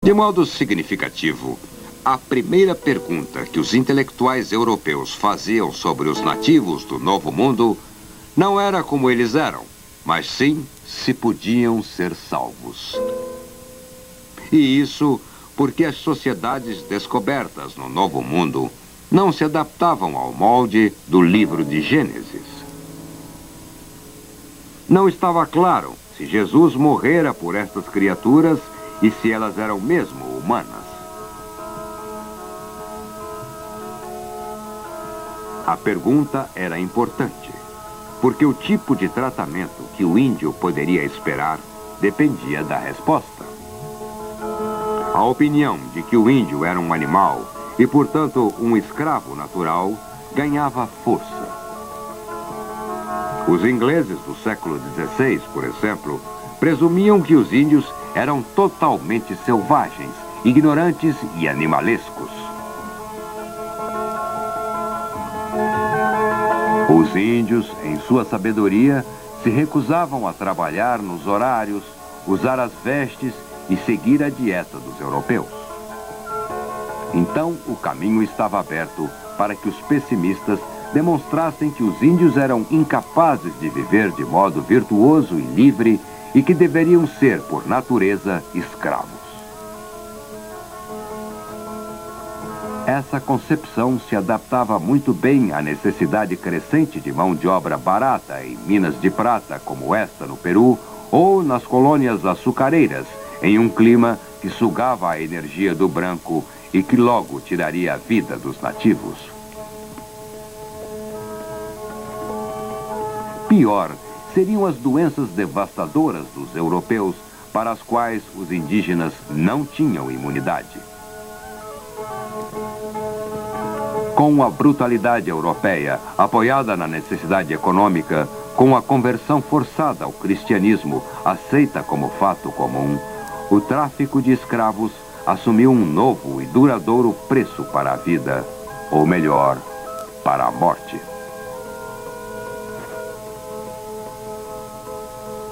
De modo significativo, a primeira pergunta que os intelectuais europeus faziam sobre os nativos do Novo Mundo não era como eles eram, mas sim se podiam ser salvos. E isso porque as sociedades descobertas no Novo Mundo não se adaptavam ao molde do livro de Gênesis. Não estava claro se Jesus morrera por estas criaturas e se elas eram mesmo humanas. A pergunta era importante, porque o tipo de tratamento que o índio poderia esperar dependia da resposta. A opinião de que o índio era um animal e, portanto, um escravo natural, ganhava força. Os ingleses do século XVI, por exemplo, presumiam que os índios eram totalmente selvagens, ignorantes e animalescos. Os índios, em sua sabedoria, se recusavam a trabalhar nos horários, usar as vestes e seguir a dieta dos europeus. Então, o caminho estava aberto para que os pessimistas demonstrassem que os índios eram incapazes de viver de modo virtuoso e livre e que deveriam ser, por natureza, escravos. Essa concepção se adaptava muito bem à necessidade crescente de mão de obra barata em minas de prata como esta no Peru ou nas colônias açucareiras, em um clima que sugava a energia do branco e que logo tiraria a vida dos nativos. Pior seriam as doenças devastadoras dos europeus para as quais os indígenas não tinham imunidade. Com a brutalidade europeia, apoiada na necessidade econômica, com a conversão forçada ao cristianismo, aceita como fato comum, o tráfico de escravos assumiu um novo e duradouro preço para a vida, ou melhor, para a morte.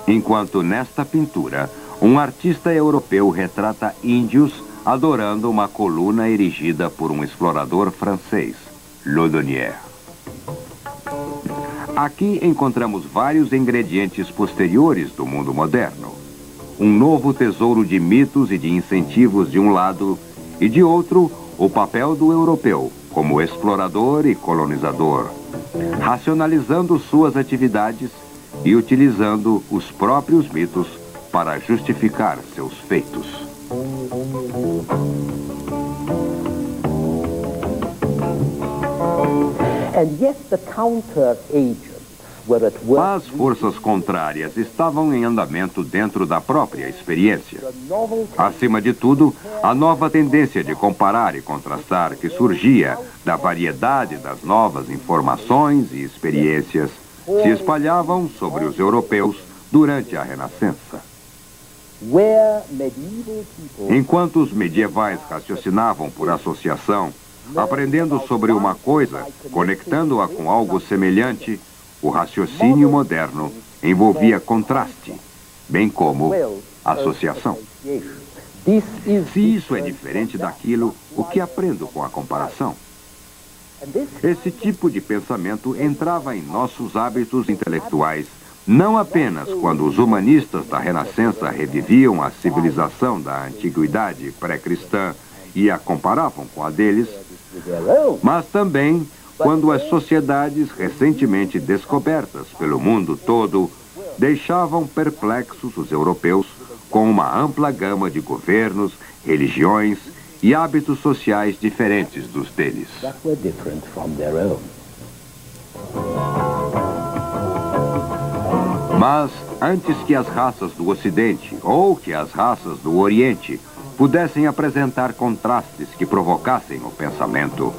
Enquanto nesta pintura, um artista europeu retrata índios adorando uma coluna erigida por um explorador francês, Laudonnière. Aqui encontramos vários ingredientes posteriores do mundo moderno. Um novo tesouro de mitos e de incentivos de um lado, e de outro, o papel do europeu como explorador e colonizador, racionalizando suas atividades e utilizando os próprios mitos para justificar seus feitos. As forças contrárias estavam em andamento dentro da própria experiência. Acima de tudo, a nova tendência de comparar e contrastar que surgia da variedade das novas informações e experiências se espalhavam sobre os europeus durante a Renascença. Enquanto os medievais raciocinavam por associação, aprendendo sobre uma coisa, conectando-a com algo semelhante, o raciocínio moderno envolvia contraste, bem como associação. Se isso é diferente daquilo, o que aprendo com a comparação? Esse tipo de pensamento entrava em nossos hábitos intelectuais, não apenas quando os humanistas da Renascença reviviam a civilização da antiguidade pré-cristã e a comparavam com a deles, mas também quando as sociedades recentemente descobertas pelo mundo todo deixavam perplexos os europeus com uma ampla gama de governos, religiões e hábitos sociais diferentes dos deles. Mas, antes que as raças do Ocidente ou que as raças do Oriente pudessem apresentar contrastes que provocassem o pensamento,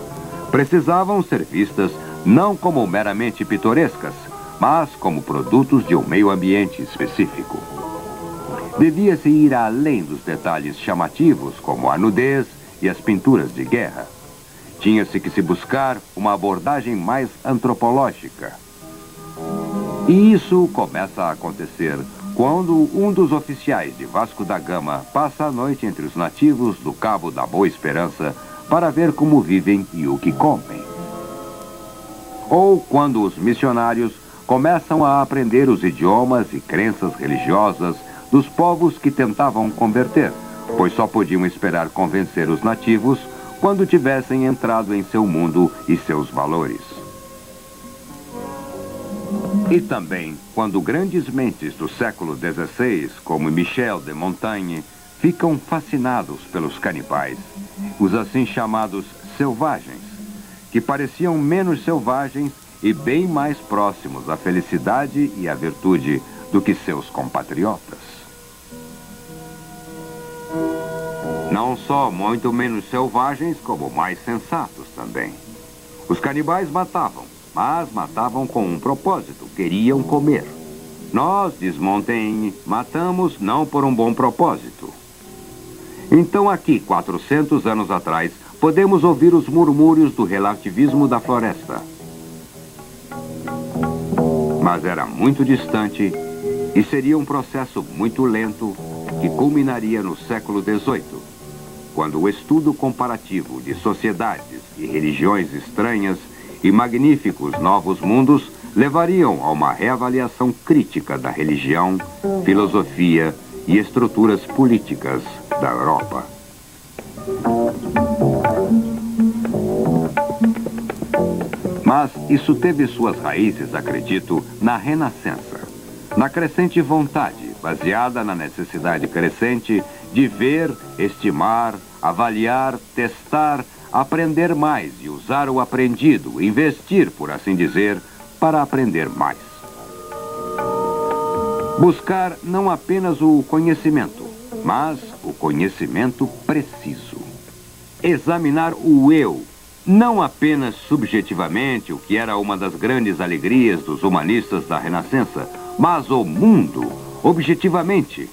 precisavam ser vistas não como meramente pitorescas, mas como produtos de um meio ambiente específico. Devia-se ir além dos detalhes chamativos, como a nudez e as pinturas de guerra. Tinha-se que se buscar uma abordagem mais antropológica. E isso começa a acontecer quando um dos oficiais de Vasco da Gama passa a noite entre os nativos do Cabo da Boa Esperança para ver como vivem e o que comem. Ou quando os missionários começam a aprender os idiomas e crenças religiosas dos povos que tentavam converter, pois só podiam esperar convencer os nativos quando tivessem entrado em seu mundo e seus valores. E também quando grandes mentes do século XVI, como Michel de Montaigne, ficam fascinados pelos canibais, os assim chamados selvagens, que pareciam menos selvagens e bem mais próximos à felicidade e à virtude do que seus compatriotas. Não só muito menos selvagens, como mais sensatos também. Os canibais matavam, mas matavam com um propósito, queriam comer. Nós, diz Montaigne, matamos não por um bom propósito. Então aqui, 400 anos atrás, podemos ouvir os murmúrios do relativismo da floresta. Mas era muito distante e seria um processo muito lento que culminaria no século XVIII, quando o estudo comparativo de sociedades e religiões estranhas e magníficos novos mundos levariam a uma reavaliação crítica da religião, filosofia e estruturas políticas da Europa. Mas isso teve suas raízes, acredito, na Renascença, na crescente vontade, baseada na necessidade crescente de ver, estimar, avaliar, testar, aprender mais e usar o aprendido, investir, por assim dizer, para aprender mais. Buscar não apenas o conhecimento, mas o conhecimento preciso. Examinar o eu, não apenas subjetivamente, o que era uma das grandes alegrias dos humanistas da Renascença, mas o mundo, objetivamente,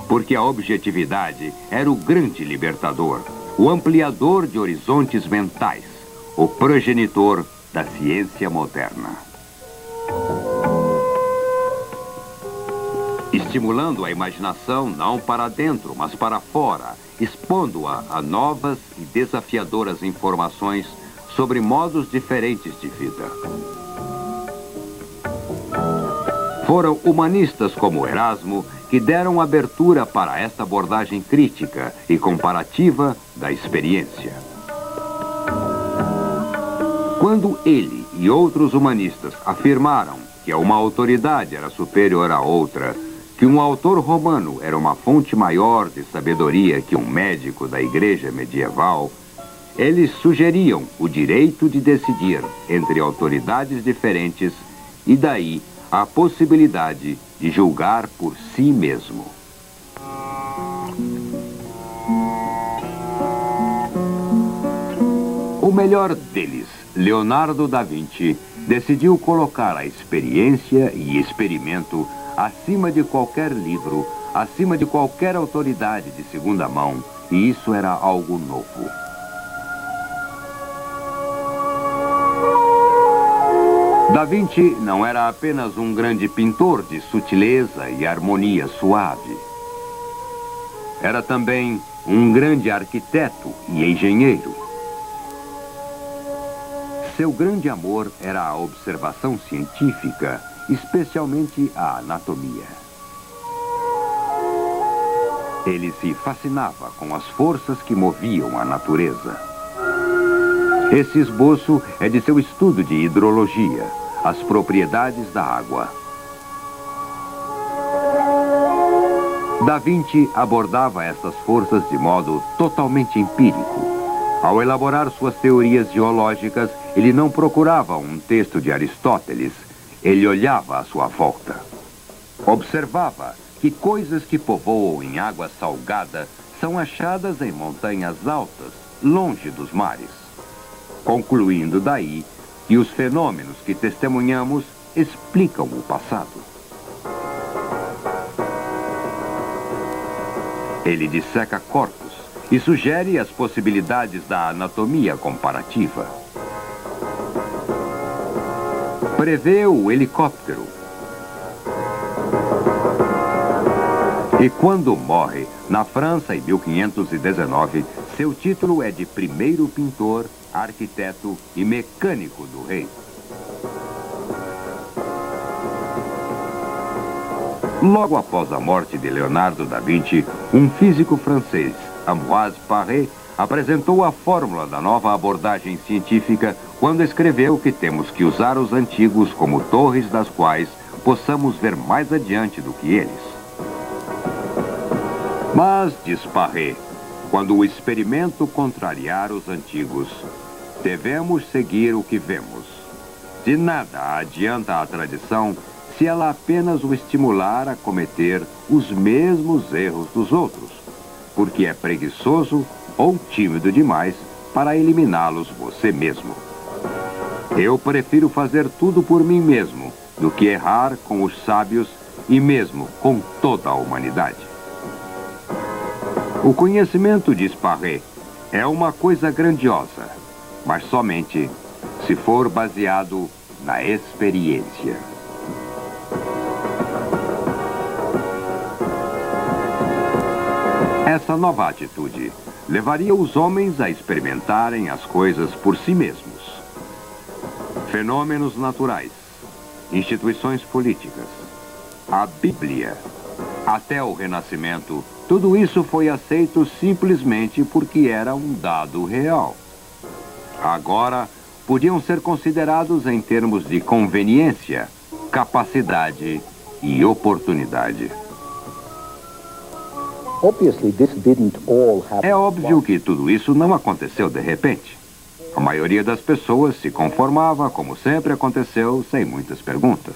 porque a objetividade era o grande libertador, o ampliador de horizontes mentais, o progenitor da ciência moderna. Estimulando a imaginação não para dentro, mas para fora, expondo-a a novas e desafiadoras informações sobre modos diferentes de vida. Foram humanistas como Erasmo que deram abertura para esta abordagem crítica e comparativa da experiência. Quando ele e outros humanistas afirmaram que uma autoridade era superior à outra, que um autor romano era uma fonte maior de sabedoria que um médico da igreja medieval, eles sugeriam o direito de decidir entre autoridades diferentes e daí a possibilidade de julgar por si mesmo. O melhor deles, Leonardo da Vinci, decidiu colocar a experiência e experimento acima de qualquer livro, acima de qualquer autoridade de segunda mão, e isso era algo novo. Da Vinci não era apenas um grande pintor de sutileza e harmonia suave. Era também um grande arquiteto e engenheiro. Seu grande amor era a observação científica, especialmente a anatomia. Ele se fascinava com as forças que moviam a natureza. Esse esboço é de seu estudo de hidrologia, as propriedades da água. Da Vinci abordava essas forças de modo totalmente empírico. Ao elaborar suas teorias geológicas, ele não procurava um texto de Aristóteles, ele olhava à sua volta. Observava que coisas que povoam em água salgada são achadas em montanhas altas, longe dos mares. Concluindo daí que os fenômenos que testemunhamos explicam o passado. Ele disseca corpos e sugere as possibilidades da anatomia comparativa. Prevê o helicóptero. E quando morre, na França, em 1519, seu título é de primeiro pintor, arquiteto e mecânico do rei. Logo após a morte de Leonardo da Vinci, um físico francês, Ambroise Paré, apresentou a fórmula da nova abordagem científica quando escreveu que temos que usar os antigos como torres das quais possamos ver mais adiante do que eles. Mas, diz Paré, quando o experimento contrariar os antigos, devemos seguir o que vemos. De nada adianta a tradição se ela apenas o estimular a cometer os mesmos erros dos outros, porque é preguiçoso ou tímido demais para eliminá-los você mesmo. Eu prefiro fazer tudo por mim mesmo do que errar com os sábios e mesmo com toda a humanidade. O conhecimento, diz Paré, é uma coisa grandiosa, mas somente se for baseado na experiência. Essa nova atitude levaria os homens a experimentarem as coisas por si mesmos. Fenômenos naturais, instituições políticas, a Bíblia, até o Renascimento, tudo isso foi aceito simplesmente porque era um dado real. Agora, podiam ser considerados em termos de conveniência, capacidade e oportunidade. É óbvio que tudo isso não aconteceu de repente. A maioria das pessoas se conformava, como sempre aconteceu, sem muitas perguntas.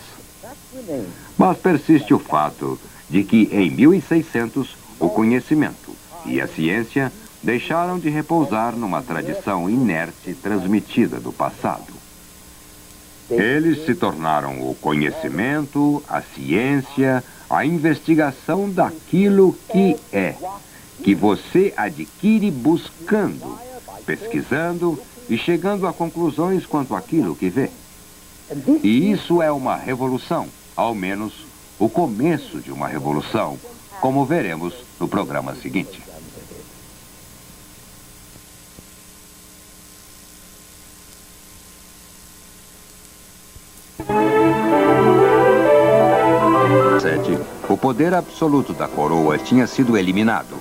Mas persiste o fato de que, em 1600, o conhecimento e a ciência deixaram de repousar numa tradição inerte transmitida do passado. Eles se tornaram o conhecimento, a ciência, a investigação daquilo que você adquire buscando, pesquisando e chegando a conclusões quanto àquilo que vê. E isso é uma revolução, ao menos o começo de uma revolução, como veremos no programa seguinte. O poder absoluto da coroa tinha sido eliminado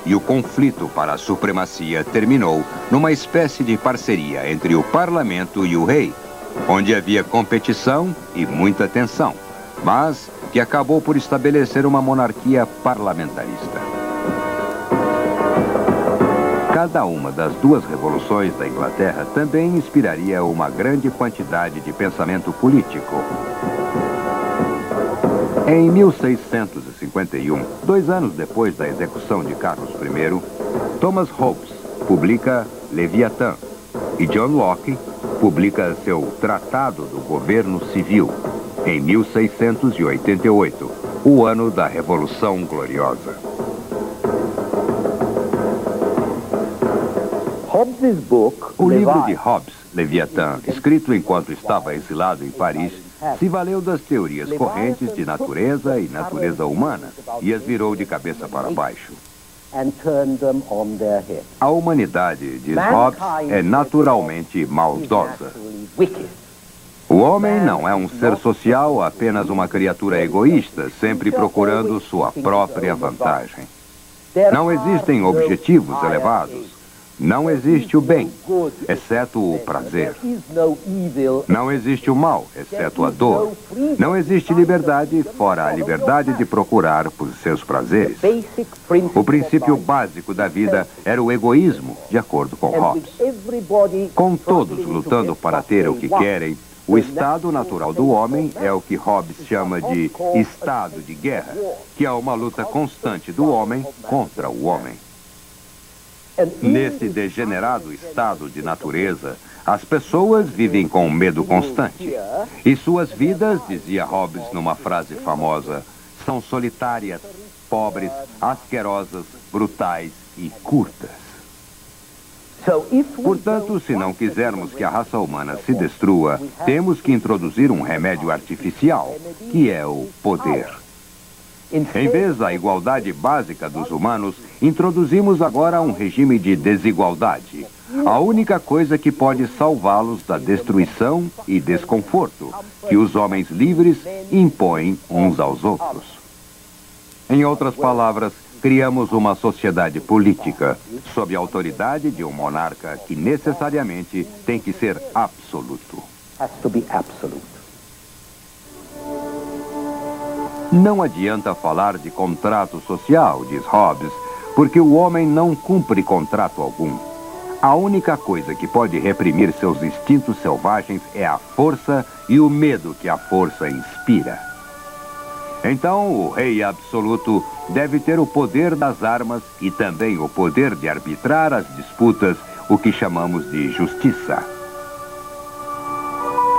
e o conflito para a supremacia terminou numa espécie de parceria entre o parlamento e o rei, onde havia competição e muita tensão, mas que acabou por estabelecer uma monarquia parlamentarista. Cada uma das duas revoluções da Inglaterra também inspiraria uma grande quantidade de pensamento político. Em 1651, 2 anos depois da execução de Carlos I, Thomas Hobbes publica Leviatã e John Locke publica seu Tratado do Governo Civil, em 1688, o ano da Revolução Gloriosa. O livro de Hobbes, Leviatã, escrito enquanto estava exilado em Paris, se valeu das teorias correntes de natureza e natureza humana e as virou de cabeça para baixo. A humanidade, diz Hobbes, é naturalmente maldosa. O homem não é um ser social, apenas uma criatura egoísta, sempre procurando sua própria vantagem. Não existem objetivos elevados. Não existe o bem, exceto o prazer. Não existe o mal, exceto a dor. Não existe liberdade, fora a liberdade de procurar por seus prazeres. O princípio básico da vida era o egoísmo, de acordo com Hobbes. Com todos lutando para ter o que querem, o estado natural do homem é o que Hobbes chama de estado de guerra, que é uma luta constante do homem contra o homem. Nesse degenerado estado de natureza, as pessoas vivem com medo constante. E suas vidas, dizia Hobbes numa frase famosa, são solitárias, pobres, asquerosas, brutais e curtas. Portanto, se não quisermos que a raça humana se destrua, temos que introduzir um remédio artificial, que é o poder. Em vez da igualdade básica dos humanos, introduzimos agora um regime de desigualdade. A única coisa que pode salvá-los da destruição e desconforto que os homens livres impõem uns aos outros. Em outras palavras, criamos uma sociedade política sob a autoridade de um monarca que necessariamente tem que ser absoluto. Não adianta falar de contrato social, diz Hobbes, porque o homem não cumpre contrato algum. A única coisa que pode reprimir seus instintos selvagens é a força e o medo que a força inspira. Então, o rei absoluto deve ter o poder das armas e também o poder de arbitrar as disputas, o que chamamos de justiça.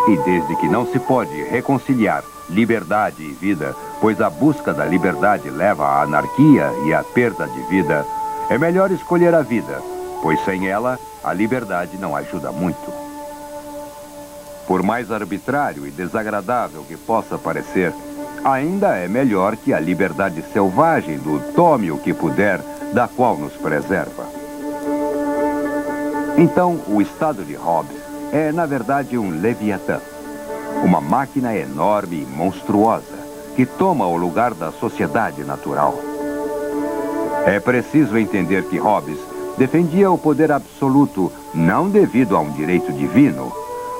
E desde que não se pode reconciliar liberdade e vida, pois a busca da liberdade leva à anarquia e à perda de vida, é melhor escolher a vida, pois sem ela, a liberdade não ajuda muito. Por mais arbitrário e desagradável que possa parecer, ainda é melhor que a liberdade selvagem do tome o que puder, da qual nos preserva. Então, o estado de Hobbes é, na verdade, um Leviatã, uma máquina enorme e monstruosa que toma o lugar da sociedade natural. É preciso entender que Hobbes defendia o poder absoluto não devido a um direito divino,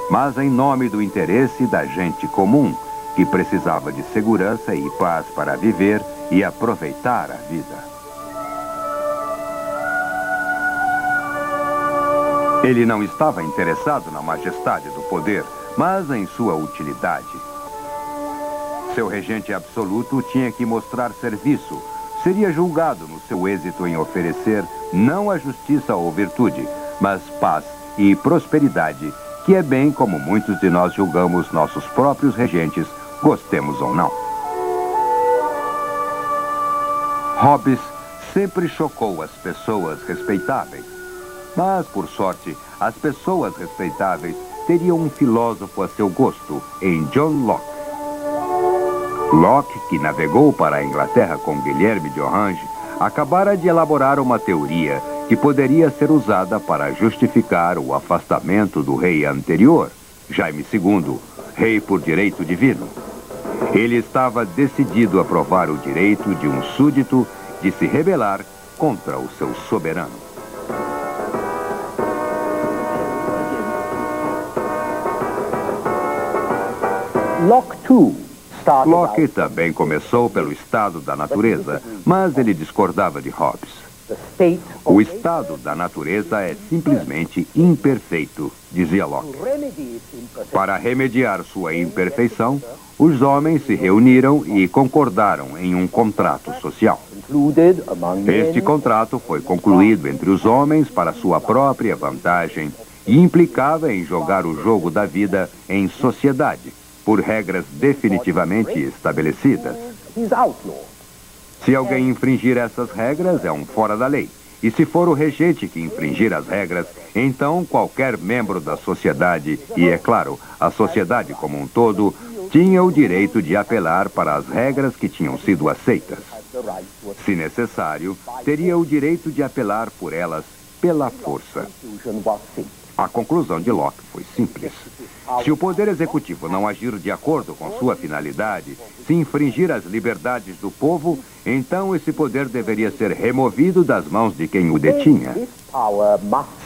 mas em nome do interesse da gente comum, que precisava de segurança e paz para viver e aproveitar a vida. Ele não estava interessado na majestade do poder, mas em sua utilidade. Seu regente absoluto tinha que mostrar serviço. Seria julgado no seu êxito em oferecer não a justiça ou virtude, mas paz e prosperidade, que é bem como muitos de nós julgamos nossos próprios regentes, gostemos ou não. Hobbes sempre chocou as pessoas respeitáveis. Mas, por sorte, as pessoas respeitáveis teriam um filósofo a seu gosto, em John Locke. Locke, que navegou para a Inglaterra com Guilherme de Orange, acabara de elaborar uma teoria que poderia ser usada para justificar o afastamento do rei anterior, Jaime II, rei por direito divino. Ele estava decidido a provar o direito de um súdito de se rebelar contra o seu soberano. Locke também começou pelo estado da natureza, mas ele discordava de Hobbes. O estado da natureza é simplesmente imperfeito, dizia Locke. Para remediar sua imperfeição, os homens se reuniram e concordaram em um contrato social. Este contrato foi concluído entre os homens para sua própria vantagem e implicava em jogar o jogo da vida em sociedade, por regras definitivamente estabelecidas. Se alguém infringir essas regras, é um fora da lei. E se for o regente que infringir as regras, então qualquer membro da sociedade, e é claro, a sociedade como um todo, tinha o direito de apelar para as regras que tinham sido aceitas. Se necessário, teria o direito de apelar por elas pela força. A conclusão de Locke foi simples. Se o Poder Executivo não agir de acordo com sua finalidade, se infringir as liberdades do povo, então esse poder deveria ser removido das mãos de quem o detinha.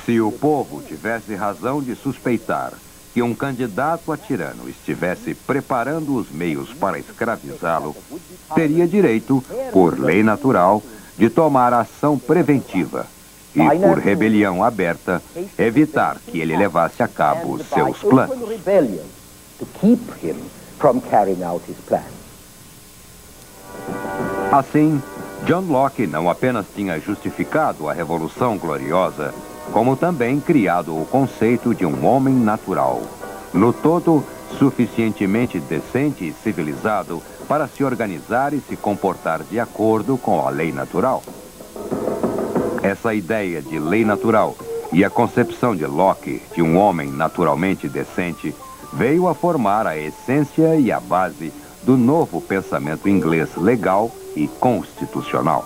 Se o povo tivesse razão de suspeitar que um candidato a tirano estivesse preparando os meios para escravizá-lo, teria direito, por lei natural, de tomar ação preventiva e, por rebelião aberta, evitar que ele levasse a cabo seus planos. Assim, John Locke não apenas tinha justificado a Revolução Gloriosa, como também criado o conceito de um homem natural, no todo suficientemente decente e civilizado para se organizar e se comportar de acordo com a lei natural. Essa ideia de lei natural e a concepção de Locke de um homem naturalmente decente veio a formar a essência e a base do novo pensamento inglês legal e constitucional.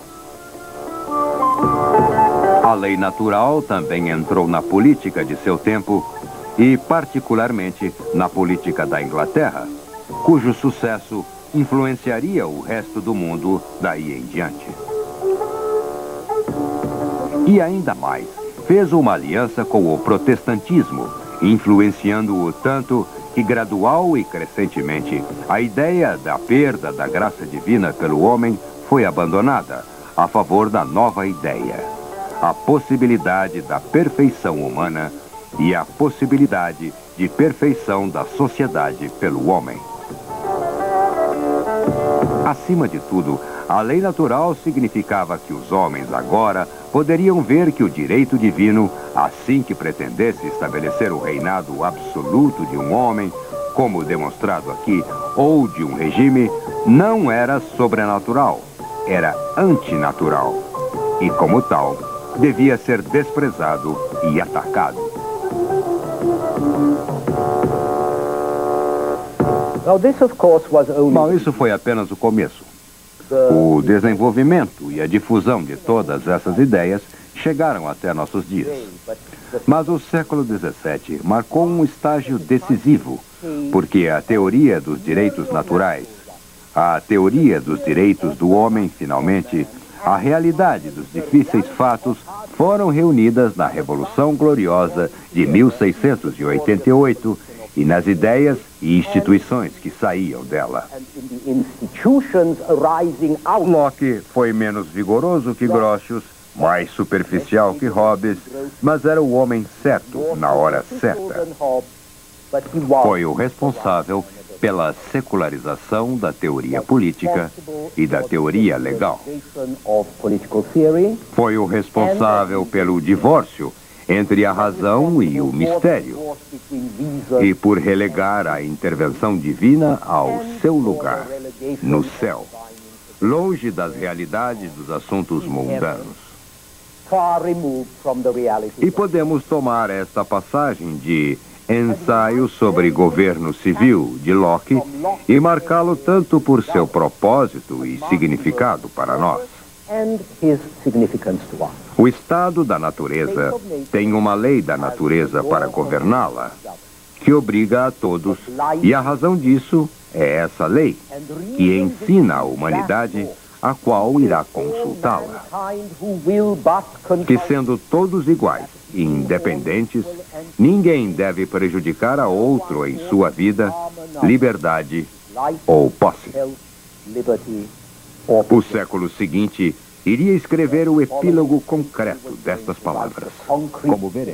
A lei natural também entrou na política de seu tempo e, particularmente, na política da Inglaterra, cujo sucesso influenciaria o resto do mundo daí em diante. E ainda mais, fez uma aliança com o protestantismo, influenciando-o tanto que gradual e crescentemente a ideia da perda da graça divina pelo homem foi abandonada a favor da nova ideia, a possibilidade da perfeição humana e a possibilidade de perfeição da sociedade pelo homem. Acima de tudo, a lei natural significava que os homens agora poderiam ver que o direito divino, assim que pretendesse estabelecer o reinado absoluto de um homem, como demonstrado aqui, ou de um regime, não era sobrenatural, era antinatural. E como tal, devia ser desprezado e atacado. Bom, isso foi apenas o começo. O desenvolvimento e a difusão de todas essas ideias chegaram até nossos dias. Mas o século XVII marcou um estágio decisivo, porque a teoria dos direitos naturais, a teoria dos direitos do homem, finalmente, a realidade dos difíceis fatos foram reunidas na Revolução Gloriosa de 1688 e nas ideias e instituições que saíam dela. Locke foi menos vigoroso que Grotius, mais superficial que Hobbes, mas era o homem certo na hora certa. Foi o responsável pela secularização da teoria política e da teoria legal. Foi o responsável pelo divórcio entre a razão e o mistério, e por relegar a intervenção divina ao seu lugar, no céu, longe das realidades dos assuntos mundanos. E podemos tomar esta passagem de Ensaio sobre Governo Civil, de Locke, e marcá-lo tanto por seu propósito e significado para nós. O estado da natureza tem uma lei da natureza para governá-la, que obriga a todos, e a razão disso é essa lei, que ensina à humanidade a qual irá consultá-la. Que sendo todos iguais e independentes, ninguém deve prejudicar a outro em sua vida, liberdade ou posse. O século seguinte iria escrever o epílogo concreto destas palavras, como veremos.